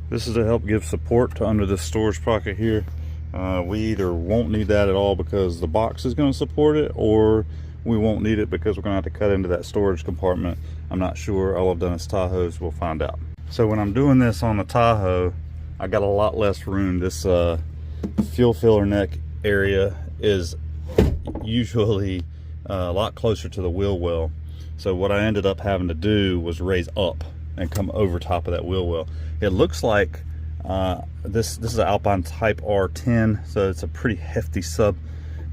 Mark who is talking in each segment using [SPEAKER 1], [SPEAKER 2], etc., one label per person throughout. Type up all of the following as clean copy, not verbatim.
[SPEAKER 1] This is to help give support to under this storage pocket here. We either won't need that at all because the box is going to support it, or we won't need it because we're going to have to cut into that storage compartment. I'm not sure. All I've done is Tahoes. We'll find out. So when I'm doing this on the Tahoe, I got a lot less room. This fuel filler neck area is usually a lot closer to the wheel well. So what I ended up having to do was raise up and come over top of that wheel well. It looks like this is an Alpine Type R10, so it's a pretty hefty sub.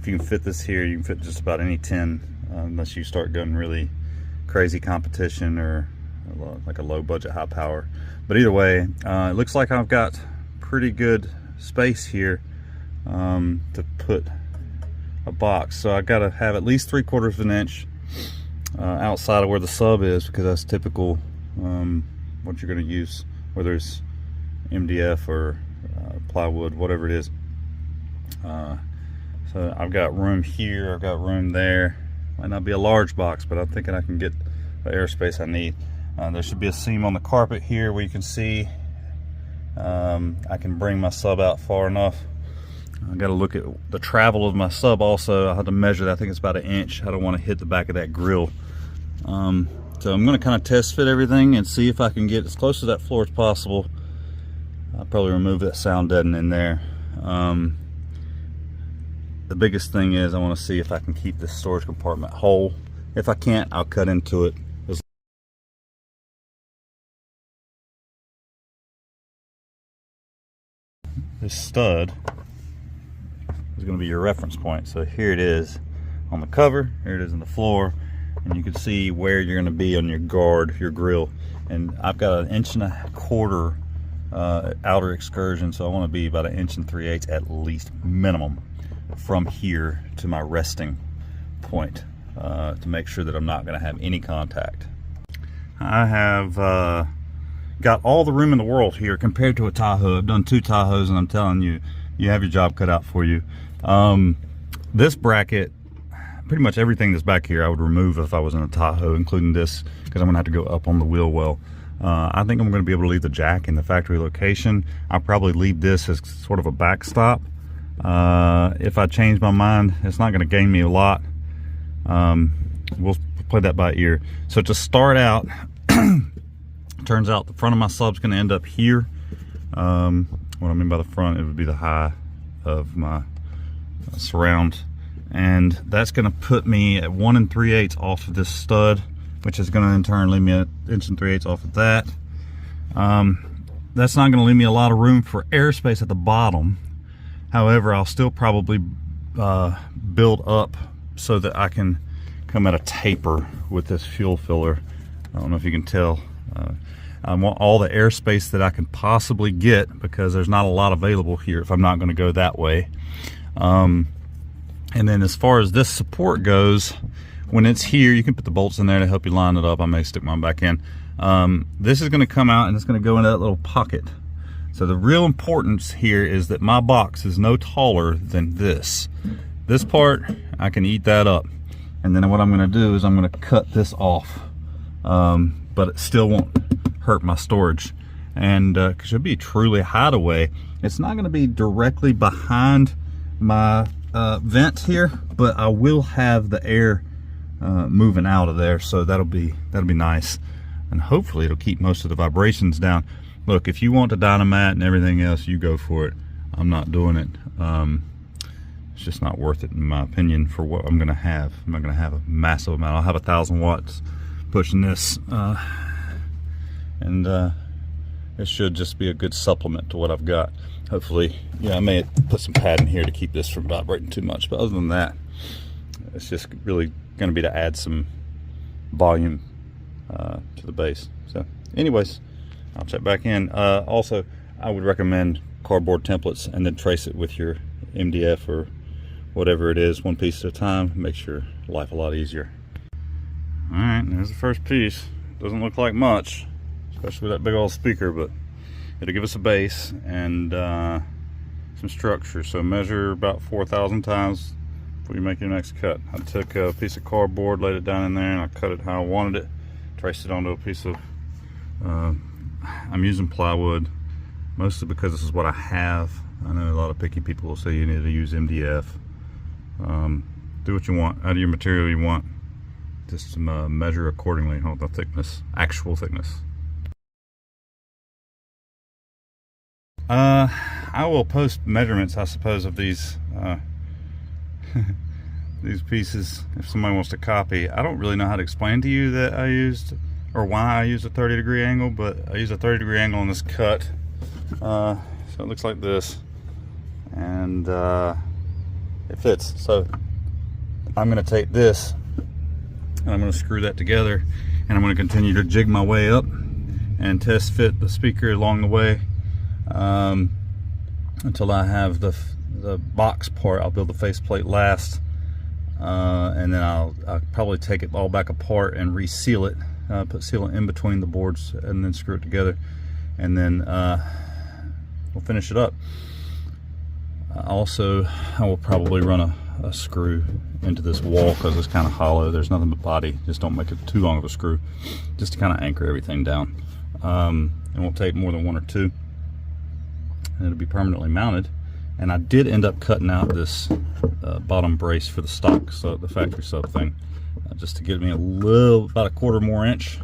[SPEAKER 1] If you can fit this here, you can fit just about any 10, unless you start going really crazy competition or like a low budget high power. But either way, it looks like I've got pretty good space here to put a box. So I got to have at least 3/4 of an inch outside of where the sub is, because that's typical what you're going to use, whether it's MDF or plywood, whatever it is. So I've got room here, I've got room there. Might not be a large box, but I'm thinking I can get the airspace I need. There should be a seam on the carpet here where you can see I can bring my sub out far enough. I got to look at the travel of my sub also. I had to measure that. I think it's about 1 inch. I don't want to hit the back of that grill. So I'm going to kind of test fit everything and see if I can get as close to that floor as possible. I'll probably remove that sound deadening in there. The biggest thing is I want to see if I can keep this storage compartment whole. If I can't, I'll cut into it. This stud is going to be your reference point. So here it is on the cover, here it is on the floor, and you can see where you're going to be on your guard, your grill. And I've got 1.25 inch outer excursion, so I want to be about 1 3/8 at least minimum from here to my resting point, to make sure that I'm not going to have any contact. I have got all the room in the world here compared to a Tahoe. I've done 2 Tahoes, and I'm telling you, you have your job cut out for you. This bracket, pretty much everything that's back here I would remove if I was in a Tahoe, including this, because I'm gonna have to go up on the wheel well. I think I'm gonna be able to leave the jack in the factory location. I'll probably leave this as sort of a backstop. If I change my mind, it's not gonna gain me a lot. We'll play that by ear. So to start out, turns out the front of my sub's gonna end up here. What I mean by the front, it would be the high of my surround, and that's going to put me at 1 3/8 off of this stud, which is going to in turn leave me at 1 3/8 off of that. That's not going to leave me a lot of room for airspace at the bottom. However, I'll still probably build up so that I can come at a taper with this fuel filler. I don't know if you can tell. I want all the airspace that I can possibly get, because there's not a lot available here if I'm not going to go that way. And then as far as this support goes, when it's here, you can put the bolts in there to help you line it up. I may stick mine back in. This is going to come out and it's going to go into that little pocket. So the real importance here is that my box is no taller than this. This part, I can eat that up. And then what I'm going to do is I'm going to cut this off. But it still won't hurt my storage. And it should be truly hideaway. It's not going to be directly behind my vent here, but I will have the air moving out of there, so that'll be nice, and hopefully it'll keep most of the vibrations down. Look, if you want the Dynamat and everything else, you go for it. I'm not doing it. It's just not worth it in my opinion for what I'm going to have. I'm not going to have a massive amount. I'll have 1,000 watts pushing this, and it should just be a good supplement to what I've got. Hopefully, yeah, I may put some padding here to keep this from vibrating too much, but other than that, it's just really going to be to add some volume to the base. So anyways, I'll check back in. Also, I would recommend cardboard templates and then trace it with your MDF or whatever it is, one piece at a time. Makes your life a lot easier. All right, there's the first piece. Doesn't look like much, especially with that big old speaker, but it'll give us a base and some structure. So measure about 4,000 times before you make your next cut. I took a piece of cardboard, laid it down in there, and I cut it how I wanted it. Traced it onto a piece of, I'm using plywood. mostly because this is what I have. I know a lot of picky people will say you need to use MDF. Do what you want out of your material you want. Just measure accordingly on the thickness, actual thickness. I will post measurements, I suppose, of these these pieces if somebody wants to copy. I don't really know how to explain to you that I used, or why I used a 30-degree angle, but I used a 30-degree angle on this cut. So it looks like this, and it fits. So I'm going to take this and I'm going to screw that together, and I'm going to continue to jig my way up and test fit the speaker along the way until I have the box part. I'll build the faceplate last, and then I'll probably take it all back apart and reseal it, put sealant in between the boards, and then screw it together, and then we'll finish it up. Also, I will probably run a screw into this wall because it's kind of hollow. There's nothing but body. Just don't make it too long of a screw, just to kind of anchor everything down. It won't take more than one or two, and it'll be permanently mounted. And I did end up cutting out this bottom brace for the stock, so the factory sub thing, just to give me about a quarter more inch.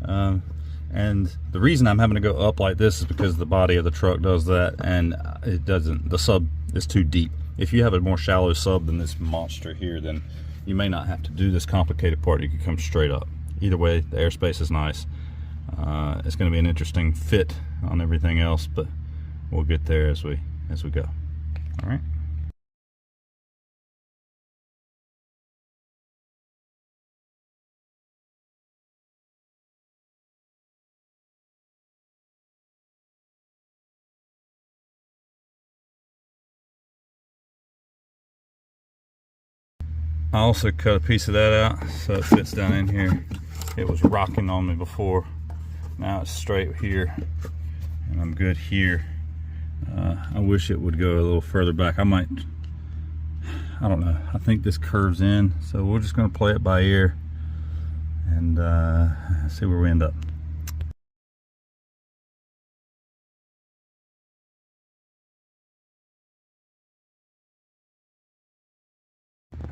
[SPEAKER 1] And the reason I'm having to go up like this is because the body of the truck does that, and it doesn't, the sub is too deep. If you have a more shallow sub than this monster here, then you may not have to do this complicated part. You can come straight up. Either way, the airspace is nice. It's going to be an interesting fit on everything else, but we'll get there as we go. All right. I also cut a piece of that out so it fits down in here. It was rocking on me before. Now it's straight here, and I'm good here. I wish it would go a little further back. I don't know. I think this curves in, so we're just going to play it by ear and see where we end up.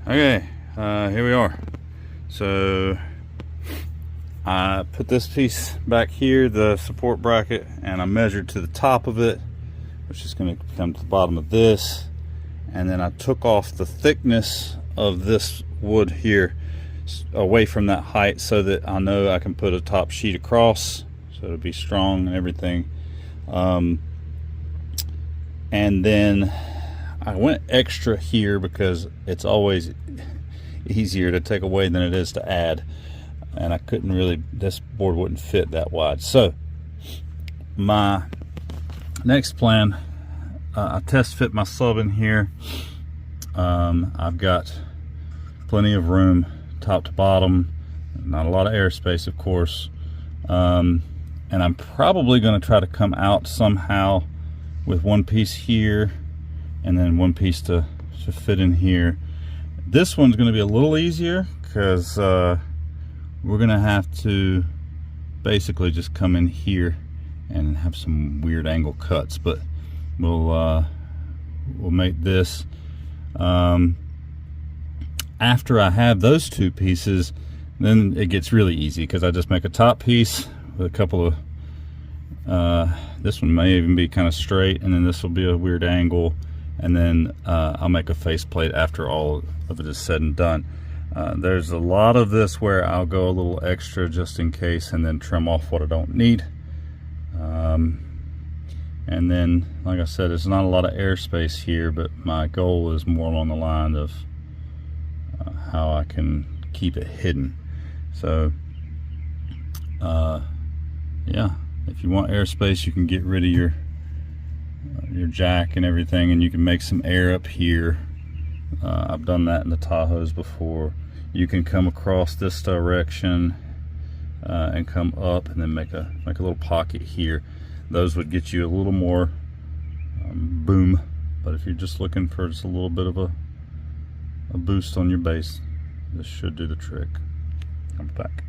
[SPEAKER 1] Okay, here we are. So I put this piece back here, the support bracket, and I measured to the top of it, which is going to come to the bottom of this. And then I took off the thickness of this wood here away from that height so that I know I can put a top sheet across, so it'll be strong and everything. And then I went extra here because it's always easier to take away than it is to add, and I couldn't really, this board wouldn't fit that wide. So my next plan, I test fit my sub in here. I've got plenty of room top to bottom, not a lot of airspace, of course, and I'm probably going to try to come out somehow with one piece here and then one piece to fit in here. This one's going to be a little easier because we're going to have to basically just come in here and have some weird angle cuts, but we'll make this after I have those two pieces. Then it gets really easy because I just make a top piece with a couple of this one may even be kind of straight, and then this will be a weird angle, and then I'll make a faceplate after all of it is said and done. There's a lot of this where I'll go a little extra just in case, and then trim off what I don't need. And then, like I said, there's not a lot of airspace here, but my goal is more along the line of how I can keep it hidden. So yeah, if you want airspace, you can get rid of your jack and everything, and you can make some air up here. I've done that in the Tahoes before. You can come across this direction and come up, and then make a little pocket here. Those would get you a little more boom, but if you're just looking for just a little bit of a boost on your bass, this should do the trick. I'm back.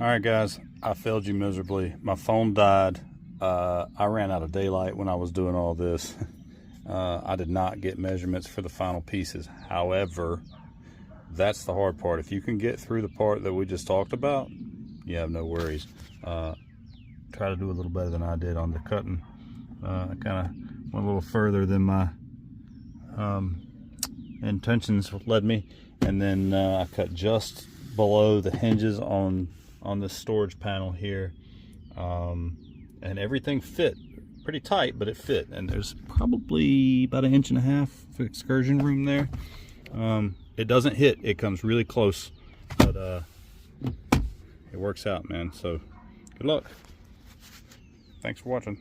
[SPEAKER 1] All right, guys, I failed you miserably. My phone died. I ran out of daylight when I was doing all this. I did not get measurements for the final pieces. However, that's the hard part. If you can get through the part that we just talked about, you have no worries. Try to do a little better than I did on the cutting. I kind of went a little further than my intentions led me, and then I cut just below the hinges on this storage panel here, and everything fit pretty tight, but it fit, and there's probably about 1.5 inches of excursion room there. It doesn't hit, it comes really close, but it works out, man. So good luck. Thanks for watching.